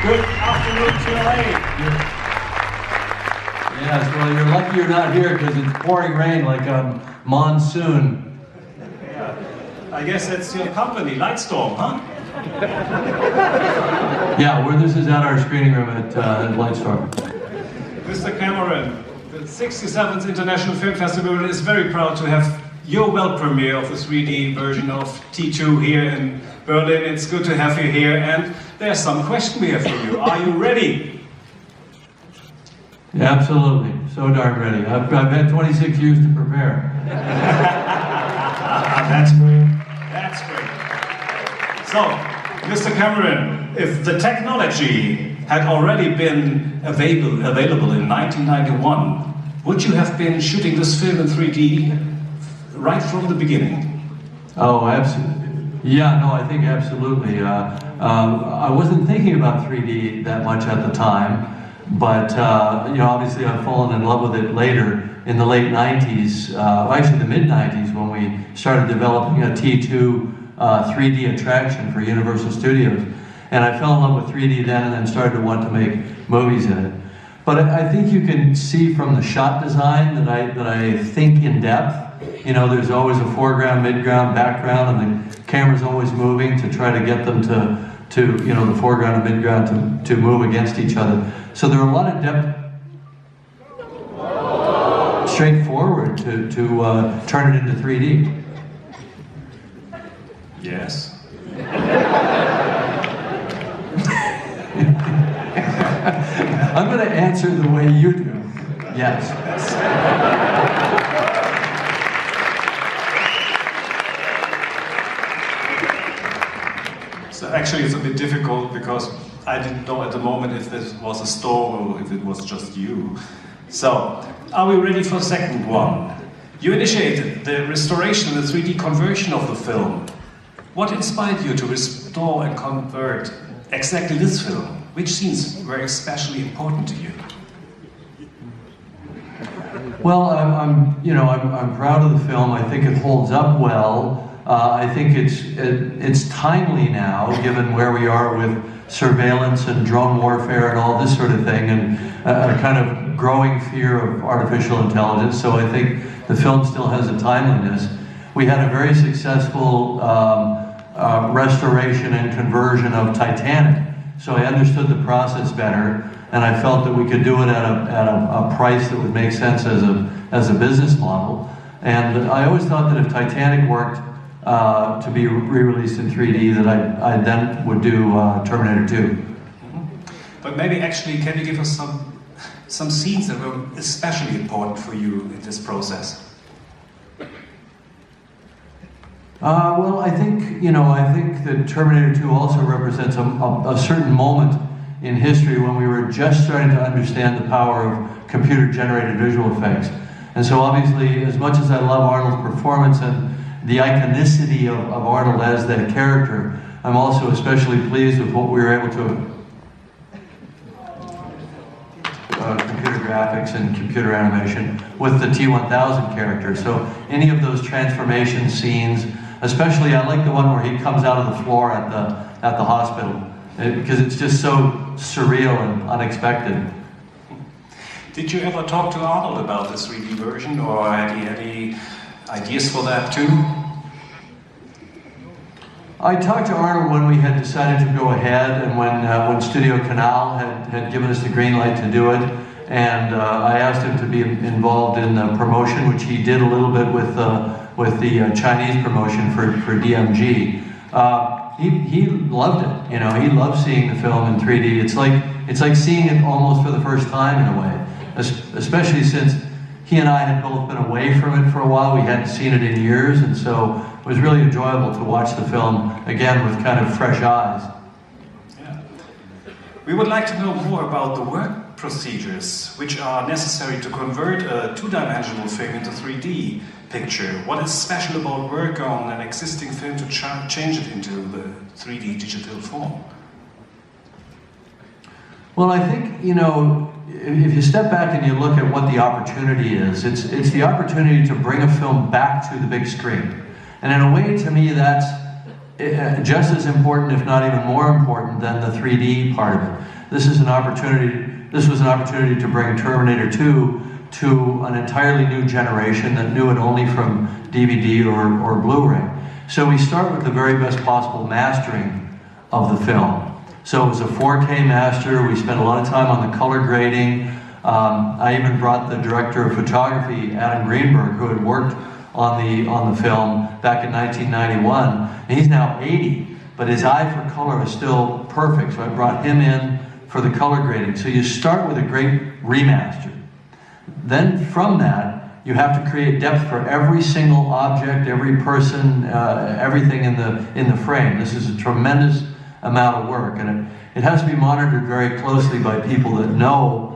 Good afternoon to you. Yes, well, you're lucky you're not here because it's pouring rain like a monsoon. Yeah. I guess that's your company, Lightstorm, huh? Yeah, where this is at our screening room at Lightstorm. Mr. Cameron, the 67th International Film Festival is very proud to have your world premiere of the 3D version of T2 here in Berlin. It's good to have you here, and there's some question we have for you. Are you ready? Yeah, absolutely. So darn ready. I've had 26 years to prepare. That's great. That's great. So, Mr. Cameron, if the technology had already been available in 1991, would you have been shooting this film in 3D right from the beginning? Oh, absolutely. Yeah, no, I think absolutely. I wasn't thinking about 3D that much at the time, but you know, obviously I've fallen in love with it later in the late 90s, actually the mid-90s, when we started developing a T2 3D attraction for Universal Studios. And I fell in love with 3D then and then started to want to make movies in it. But I think you can see from the shot design that I think in depth. You know, there's always a foreground, midground, background, and the camera's always moving to try to get them to you know, the foreground and midground to move against each other. So there are a lot of depth, straightforward to turn it into 3D. Yes. I'm going to answer the way you do. Yes. So actually it's a bit difficult because I didn't know at the moment if this was a storm or if it was just you. So, are we ready for the second one? You initiated the restoration and the 3D conversion of the film. What inspired you to restore and convert exactly this film? Which scenes were especially important to you? Well, I'm proud of the film. I think it holds up well. I think it's timely now, given where we are with surveillance and drone warfare and all this sort of thing, and a kind of growing fear of artificial intelligence. So I think the film still has a timeliness. We had a very successful restoration and conversion of Titanic. So I understood the process better, and I felt that we could do it at a price that would make sense as a business model. And I always thought that if Titanic worked to be re-released in 3D, that I then would do Terminator 2. Mm-hmm. But maybe actually, can you give us some scenes that were especially important for you in this process? Well, I think that Terminator 2 also represents a certain moment in history when we were just starting to understand the power of computer-generated visual effects. And so obviously, as much as I love Arnold's performance and the iconicity of Arnold as that character, I'm also especially pleased with what we were able to computer graphics and computer animation with the T-1000 character. So any of those transformation scenes, especially I like the one where he comes out of the floor at the hospital, because it's just so surreal and unexpected. Did you ever talk to Arnold about this 3D version, or any ideas for that too? I talked to Arnold when we had decided to go ahead, and when Studio Canal had given us the green light to do it, and I asked him to be involved in the promotion, which he did a little bit with the Chinese promotion for DMG. He loved it. You know, he loved seeing the film in 3D. It's like seeing it almost for the first time in a way, especially since he and I had both been away from it for a while. We hadn't seen it in years, and so it was really enjoyable to watch the film again with kind of fresh eyes. Yeah. We would like to know more about the work procedures which are necessary to convert a two-dimensional film into 3D picture. What is special about work on an existing film to change it into the 3D digital form? Well, I think, you know, if you step back and you look at what the opportunity is, it's the opportunity to bring a film back to the big screen. And in a way, to me, that's just as important, if not even more important, than the 3D part of it. This was an opportunity to bring Terminator 2 to an entirely new generation that knew it only from DVD or Blu-ray. So we start with the very best possible mastering of the film. So it was a 4K master. We spent a lot of time on the color grading. I even brought the director of photography, Adam Greenberg, who had worked on the film back in 1991. And he's now 80, but his eye for color is still perfect. So I brought him in for the color grading. So you start with a great remaster. Then from that, you have to create depth for every single object, every person, everything in the frame. This is a tremendous amount of work, and it has to be monitored very closely by people that know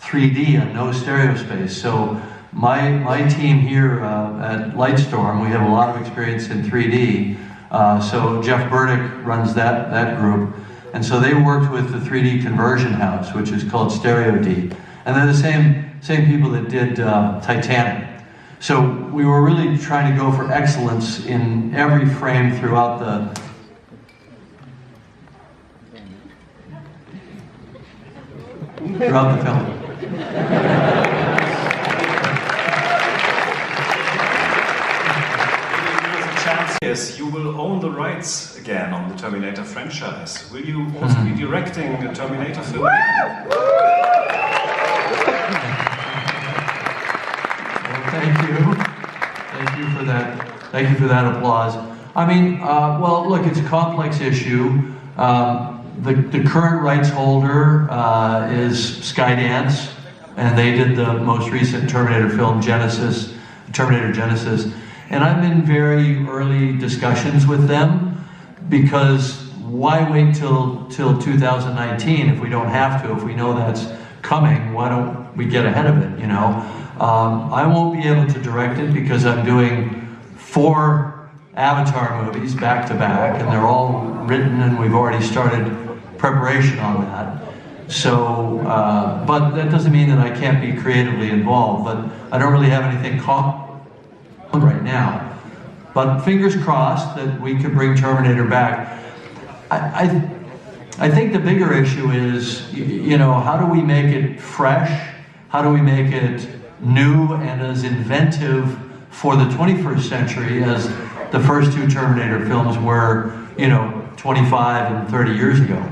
3D and know stereo space. So my team here at Lightstorm, we have a lot of experience in 3D. So Jeff Burdick runs that group, and so they worked with the 3D conversion house, which is called Stereo D, and they're the same people that did Titanic. So we were really trying to go for excellence in every frame throughout the film. Yes, you will own the rights again on the Terminator franchise. Will you also be directing a Terminator film again? Thank you. Thank you for that. Thank you for that applause. I mean, well, look, it's a complex issue. The current rights holder is Skydance, and they did the most recent Terminator film, Terminator Genesis. And I'm in very early discussions with them, because why wait till 2019 if we don't have to? If we know that's coming, why don't we get ahead of it, you know? I won't be able to direct it because I'm doing 4 Avatar movies back to back, and they're all written, and we've already started preparation on that. So, but that doesn't mean that I can't be creatively involved, but I don't really have anything right now. But fingers crossed that we could bring Terminator back. I think the bigger issue is, you know, how do we make it fresh? How do we make it new and as inventive for the 21st century as the first 2 Terminator films were, you know, 25 and 30 years ago?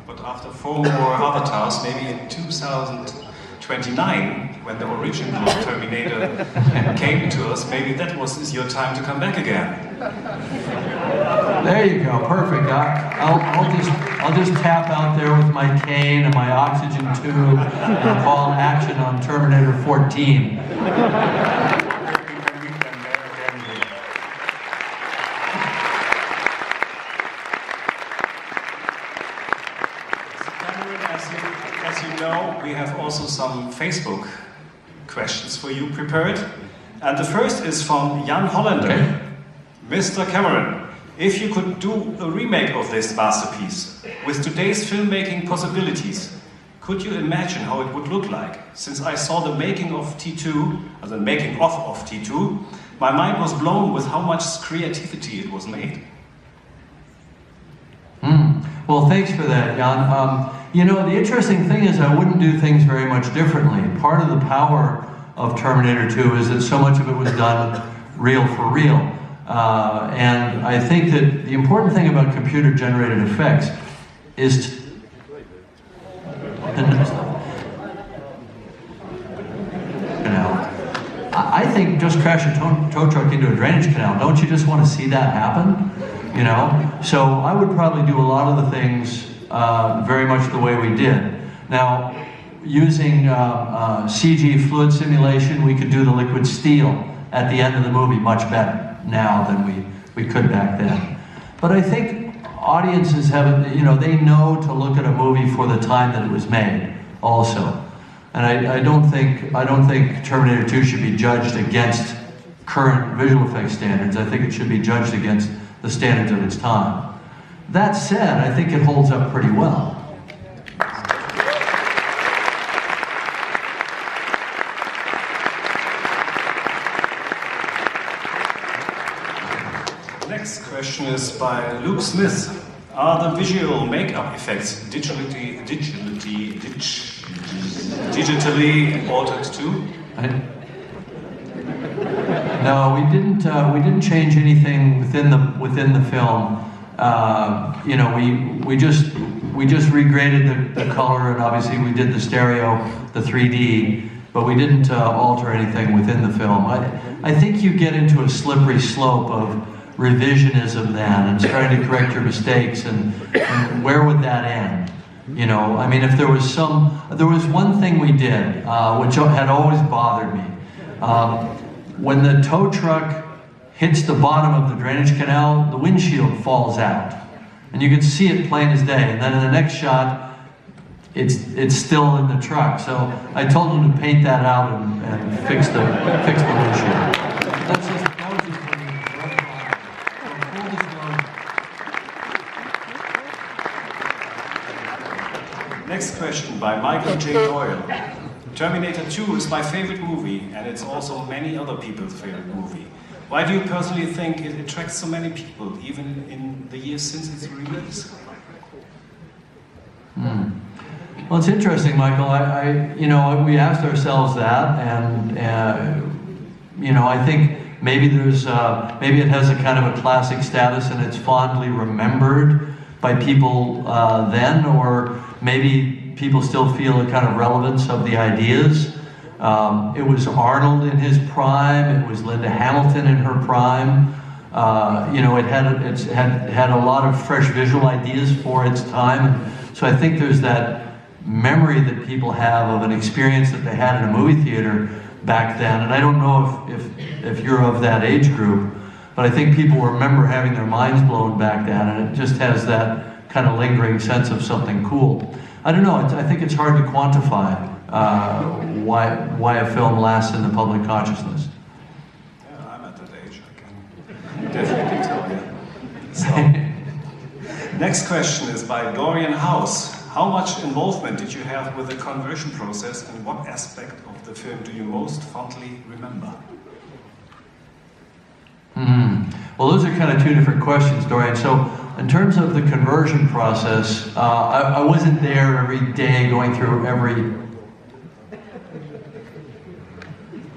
But after 4 more avatars, maybe in 2029, when the original Terminator came to us, maybe that is your time to come back again. There you go, perfect. I'll just tap out there with my cane and my oxygen tube and call action on Terminator 14. As you know, we have also some Facebook questions for you prepared. And the first is from Jan Hollander. Okay. Mr. Cameron, if you could do a remake of this masterpiece with today's filmmaking possibilities, could you imagine how it would look like? Since I saw the making of T2, or the making of T2, my mind was blown with how much creativity it was made. Well, thanks for that, Jan. You know, the interesting thing is I wouldn't do things very much differently. Part of the power of Terminator 2 is that so much of it was done real for real. And I think that the important thing about computer-generated effects is I think just crash a tow truck into a drainage canal. Don't you just want to see that happen? You know? So I would probably do a lot of the things very much the way we did. Now, using CG fluid simulation, we could do the liquid steel at the end of the movie much better now than we could back then. But I think audiences have, you know, they know to look at a movie for the time that it was made also. And I don't think Terminator 2 should be judged against current visual effects standards. I think it should be judged against the standards of its time. That said, I think it holds up pretty well. Next question is by Luke Smith. Are the visual makeup effects digitally altered too? No, we didn't change anything within the film. You know, we just regraded the color, and obviously we did the stereo, the 3D, but we didn't alter anything within the film. I think you get into a slippery slope of revisionism then, and starting to correct your mistakes, and where would that end? You know, I mean, if there was one thing we did, which had always bothered me. When the tow truck hits the bottom of the drainage canal, the windshield falls out. And you can see it plain as day. And then in the next shot, it's still in the truck. So I told him to paint that out and fix the windshield. That was just Next question by Michael J. Doyle. Terminator 2 is my favorite movie, and it's also many other people's favorite movie. Why do you personally think it attracts so many people, even in the years since its release? Well, it's interesting, Michael. You know, we asked ourselves that, and you know, I think maybe maybe it has a kind of a classic status, and it's fondly remembered by people then, or maybe people still feel a kind of relevance of the ideas. It was Arnold in his prime. It was Linda Hamilton in her prime. You know, it had a lot of fresh visual ideas for its time. So I think there's that memory that people have of an experience that they had in a movie theater back then. And I don't know if you're of that age group, but I think people remember having their minds blown back then, and it just has that kind of lingering sense of something cool. I don't know, I think it's hard to quantify why a film lasts in the public consciousness. Yeah, I'm at that age, I can definitely tell you. So, next question is by Dorian House. How much involvement did you have with the conversion process, and what aspect of the film do you most fondly remember? Well, those are kind of two different questions, Dorian. So, in terms of the conversion process, I wasn't there every day going through every,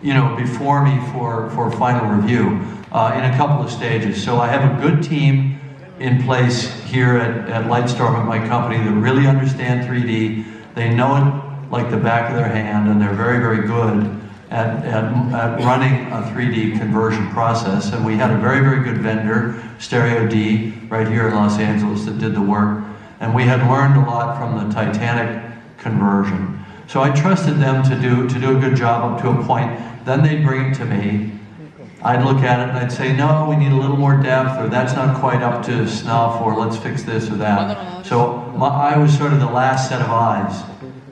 you know, before me for final review in a couple of stages. So I have a good team in place here at Lightstorm at my company that really understand 3D. They know it like the back of their hand, and they're very, very good at running a 3D conversion process. And we had a very, very good vendor, Stereo D, right here in Los Angeles, that did the work. And we had learned a lot from the Titanic conversion. So I trusted them to do a good job up to a point. Then they'd bring it to me. I'd look at it and I'd say, no, we need a little more depth, or that's not quite up to snuff, or let's fix this or that. So I was sort of the last set of eyes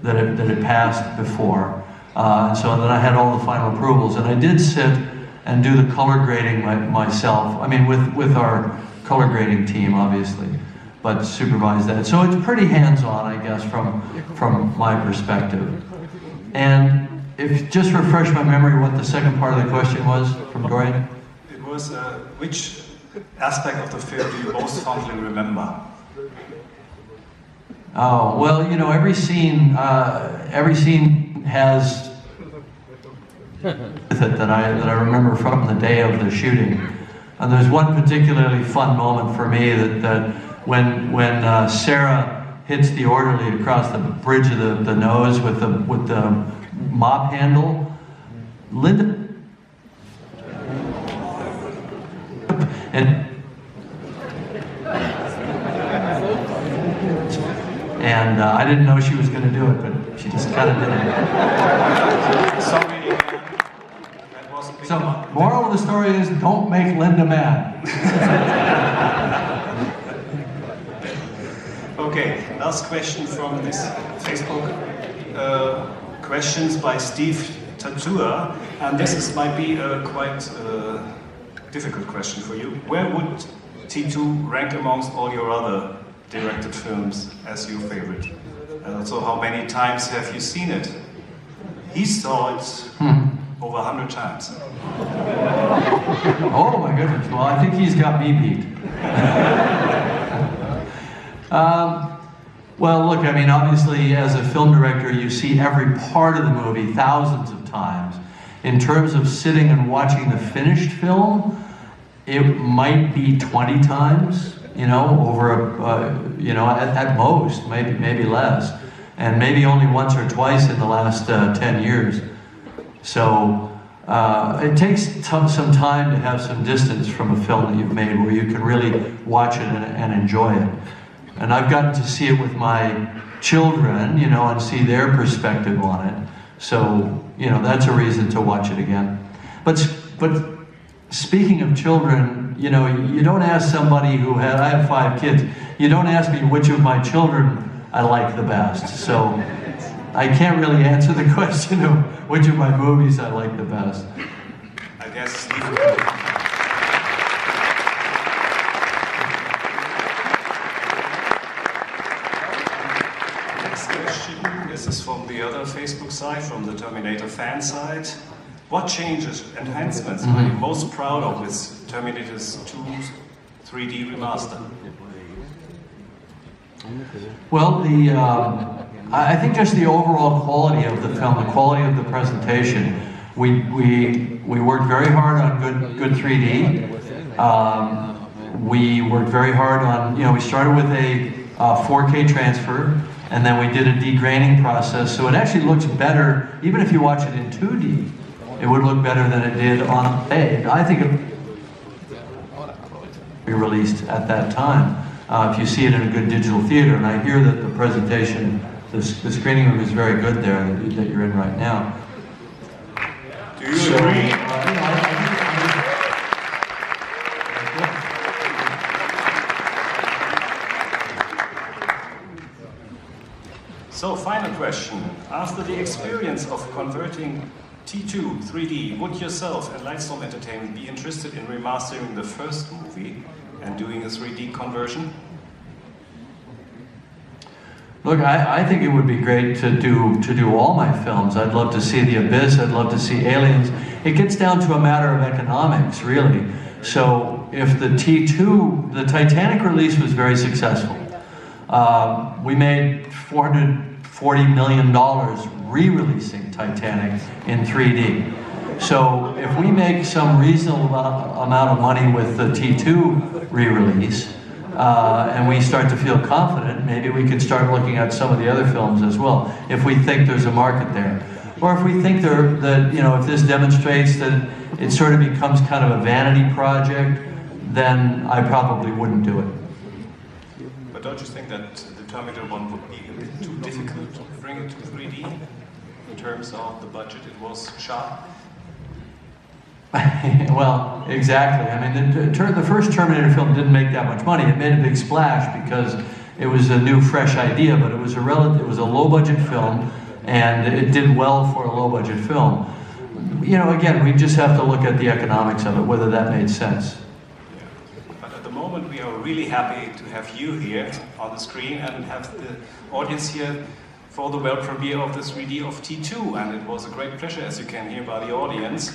that had passed before. And so then I had all the final approvals, and I did sit and do the color grading myself. I mean, with our color grading team, obviously, but supervise that. So it's pretty hands-on, I guess, from my perspective. And if just refresh my memory what the second part of the question was from Dorian. It was which aspect of the film do you most fondly remember? Oh, well, you know, every scene has that I remember from the day of the shooting. And there's one particularly fun moment for me that when Sarah hits the orderly across the bridge of the nose with the mop handle, Linda and I didn't know she was going to do it, but she just kind of did it. Sorry. So, moral of the story is, don't make Linda mad. Okay, last question from this Facebook questions by Steve Tatua, and this might be a quite difficult question for you. Where would T2 rank amongst all your other directed films as your favorite? And also, how many times have you seen it? He saw it over 100 times. Oh my goodness, well I think he's got me beat. Well, look, I mean, obviously, as a film director, you see every part of the movie thousands of times. In terms of sitting and watching the finished film, it might be 20 times, you know, over, you know, at most, maybe less. And maybe only once or twice in the last 10 years. So it takes some time to have some distance from a film that you've made where you can really watch it and enjoy it. And I've gotten to see it with my children, you know, and see their perspective on it. So, you know, that's a reason to watch it again. But speaking of children, you know, you don't ask somebody who I have 5 kids, you don't ask me which of my children I like the best. So I can't really answer the question of which of my movies I like the best. I guess. This is from the other Facebook side, from the Terminator fan side. What changes, enhancements are you most proud of with Terminator's 2 3D remaster? Well, I think just the overall quality of the film, the quality of the presentation. We worked very hard on good 3D. We worked very hard on, you know, we started with a 4K transfer. And then we did a degraining process, so it actually looks better, even if you watch it in 2D, it would look better than it did on a, I think it be released at that time, if you see it in a good digital theater. And I hear that the presentation, the screening room is very good there that you're in right now. Do you agree? So, final question. After the experience of converting T2 3D, would yourself and Lightstorm Entertainment be interested in remastering the first movie and doing a 3D conversion? Look, I think it would be great to do all my films. I'd love to see The Abyss, I'd love to see Aliens. It gets down to a matter of economics, really. So if the T2, the Titanic release was very successful. We made $440 million re-releasing Titanic in 3D. So if we make some reasonable amount of money with the T2 re-release, and we start to feel confident, maybe we can start looking at some of the other films as well, if we think there's a market there. Or if we think that, you know, if this demonstrates that it sort of becomes kind of a vanity project, then I probably wouldn't do it. But don't you think that the Terminator 1 would be a bit too difficult to bring it to 3D in terms of the budget it was shot? Well, exactly. I mean, the first Terminator film didn't make that much money. It made a big splash because it was a new, fresh idea, but it was a low-budget film, and it did well for a low-budget film. You know, again, we just have to look at the economics of it, whether that made sense. But at the moment, we are really happy to have you here on the screen and have the audience here for the world premiere of the 3D of T2, and it was a great pleasure, as you can hear by the audience.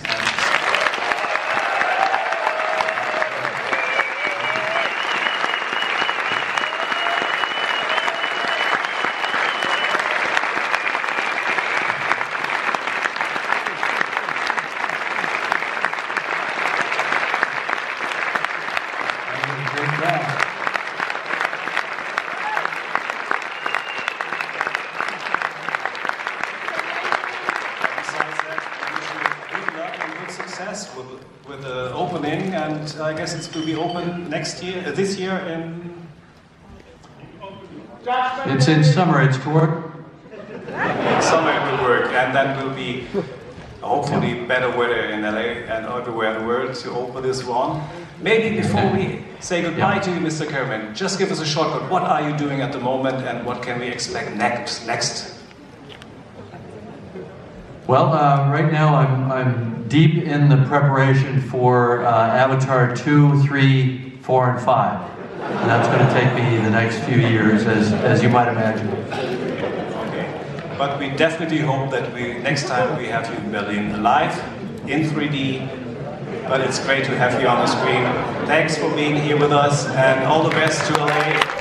With the opening, and I guess it will be open this year in... It's in summer, it's toward... Summer it will work, and then will be hopefully better weather in LA and everywhere in the world to open this one. Maybe before we say goodbye to you, Mr. Kerman, just give us a shortcut. What are you doing at the moment, and what can we expect next? Well, right now I'm deep in the preparation for Avatar 2, 3, 4, and 5. And that's going to take me the next few years, as you might imagine. Okay. But we definitely hope that next time we have you in Berlin live, in 3D, but it's great to have you on the screen. Thanks for being here with us, and all the best to LA.